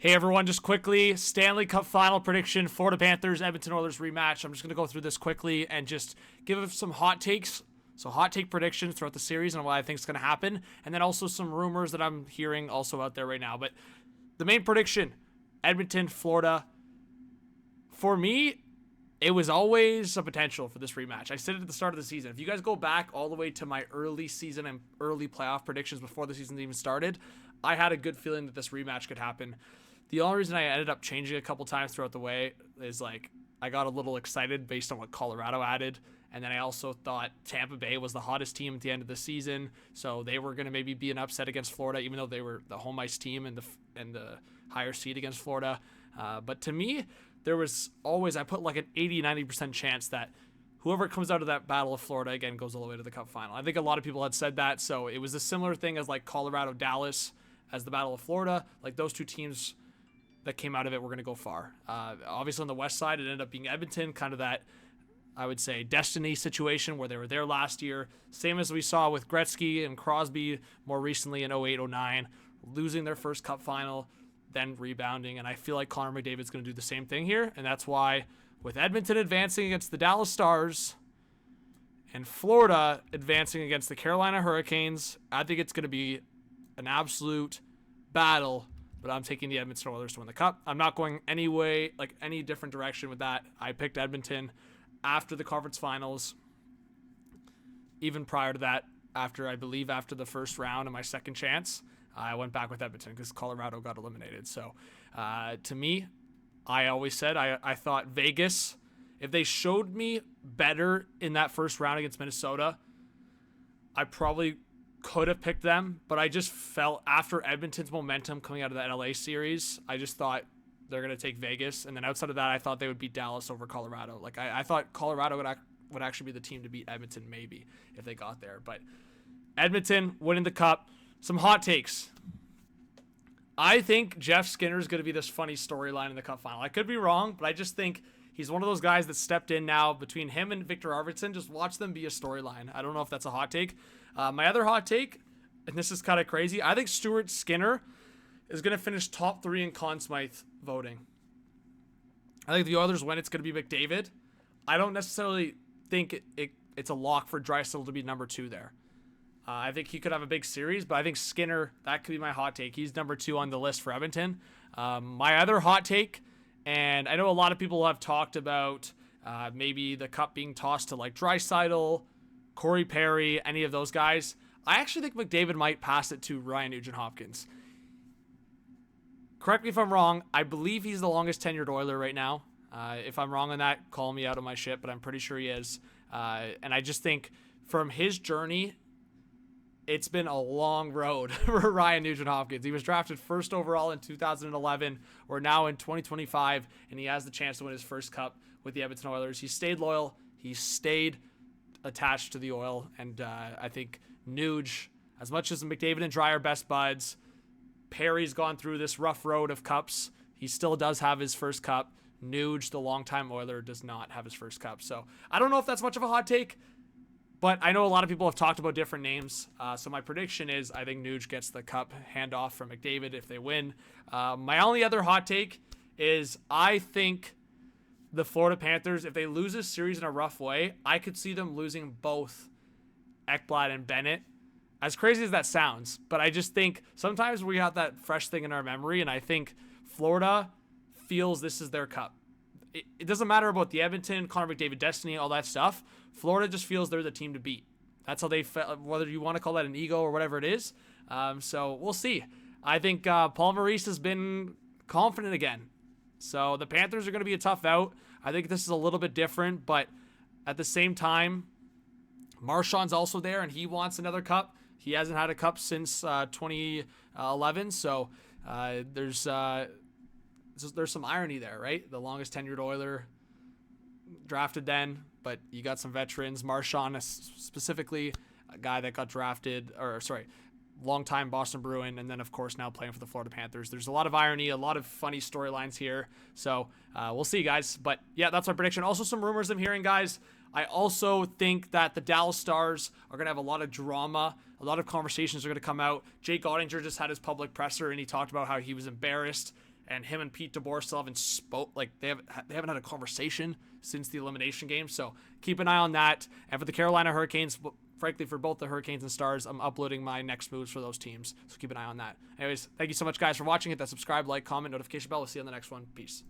Hey everyone, just quickly, Stanley Cup final prediction, Florida Panthers, Edmonton Oilers rematch. I'm just going to go through this quickly and just give some hot takes. So hot take predictions throughout the series and what I think is going to happen. And then also some rumors that I'm hearing also out there right now. But the main prediction, Edmonton, Florida. For me, it was always a potential for this rematch. I said it at the start of the season. If you guys go back all the way to my early season and early playoff predictions before the season even started, I had a good feeling that this rematch could happen. The only reason I ended up changing a couple times throughout the way is I got a little excited based on what Colorado added. And then I also thought Tampa Bay was the hottest team at the end of the season. So they were going to maybe be an upset against Florida, even though they were the home ice team and the higher seed against Florida. But to me, there was always, I put like an 80-90% chance that whoever comes out of that Battle of Florida again goes all the way to the Cup final. I think a lot of people had said that. So it was a similar thing as like Colorado-Dallas as the Battle of Florida. Like those two teams that came out of it were going to go far. Obviously on the west side, it ended up being Edmonton, kind of that, I would say, destiny situation where they were there last year. Same as we saw with Gretzky and Crosby more recently in 08-09, losing their first Cup final, then rebounding. And I feel like Connor McDavid's going to do the same thing here. And that's why with Edmonton advancing against the Dallas Stars and Florida advancing against the Carolina Hurricanes, I think it's going to be an absolute battle. But I'm taking the Edmonton Oilers to win the Cup. I'm not going any different direction with that. I picked Edmonton after the conference finals. Even prior to that, after the first round of my second chance, I went back with Edmonton because Colorado got eliminated. So to me, I always said I thought Vegas, if they showed me better in that first round against Minnesota, I probably could have picked them, but I just felt after Edmonton's momentum coming out of that LA series, I just thought they're going to take Vegas. And then outside of that, I thought they would beat Dallas over Colorado. Like I thought Colorado would actually be the team to beat Edmonton maybe if they got there. But Edmonton winning the Cup. Some hot takes. I think Jeff Skinner is going to be this funny storyline in the Cup final. I could be wrong, but I just think he's one of those guys that stepped in now between him and Victor Arvidsson. Just watch them be a storyline. I don't know if that's a hot take. My other hot take, and this is kind of crazy, I think Stuart Skinner is going to finish top 3 in Conn Smythe voting. I think the Oilers win. It's going to be McDavid. I don't necessarily think it's a lock for Draisaitl to be number 2 there. I think he could have a big series, but I think Skinner, that could be my hot take. He's number 2 on the list for Edmonton. My other hot take, and I know a lot of people have talked about maybe the Cup being tossed to like Draisaitl, Corey Perry, any of those guys. I actually think McDavid might pass it to Ryan Nugent-Hopkins. Correct me if I'm wrong. I believe he's the longest tenured Oiler right now. If I'm wrong on that, call me out of my shit, but I'm pretty sure he is. And I just think from his journey, it's been a long road for Ryan Nugent-Hopkins. He was drafted first overall in 2011. We're now in 2025, and he has the chance to win his first Cup with the Edmonton Oilers. He stayed loyal. He stayed attached to the Oil, and I think Nuge, as much as McDavid and Dry are best buds, Perry's gone through this rough road of Cups. He still does have his first Cup. Nuge, the longtime Oiler, does not have his first Cup. So I don't know if that's much of a hot take, but I know a lot of people have talked about different names. So my prediction is I think Nuge gets the Cup handoff from McDavid if they win. My only other hot take is I think the Florida Panthers, if they lose this series in a rough way, I could see them losing both Ekblad and Bennett. As crazy as that sounds, but I just think sometimes we have that fresh thing in our memory, and I think Florida feels this is their Cup. It doesn't matter about the Edmonton, Connor McDavid destiny, all that stuff. Florida just feels they're the team to beat. That's how they felt, whether you want to call that an ego or whatever it is. So we'll see. I think Paul Maurice has been confident again. So the Panthers are going to be a tough out. I think this is a little bit different, but at the same time, Marchand's also there, and he wants another Cup. He hasn't had a Cup since 2011, so there's some irony there, right? The longest tenured Oiler drafted then, but you got some veterans. Marchand specifically, a guy that got drafted, longtime Boston Bruin, and then of course now playing for the Florida Panthers. There's a lot of irony, a lot of funny storylines here, so we'll see, guys. But yeah, that's my prediction. Also some rumors I'm hearing, guys. I also think that the Dallas Stars are going to have a lot of drama. A lot of conversations are going to come out. Jake Ottinger just had his public presser, and he talked about how he was embarrassed and him and Pete DeBoer still haven't they haven't had a conversation since the elimination game. So keep an eye on that. And for the Carolina Hurricanes, frankly, for both the Hurricanes and Stars, I'm uploading my next moves for those teams. So keep an eye on that. Anyways, thank you so much, guys, for watching. Hit that subscribe, like, comment, notification bell. We'll see you on the next one. Peace.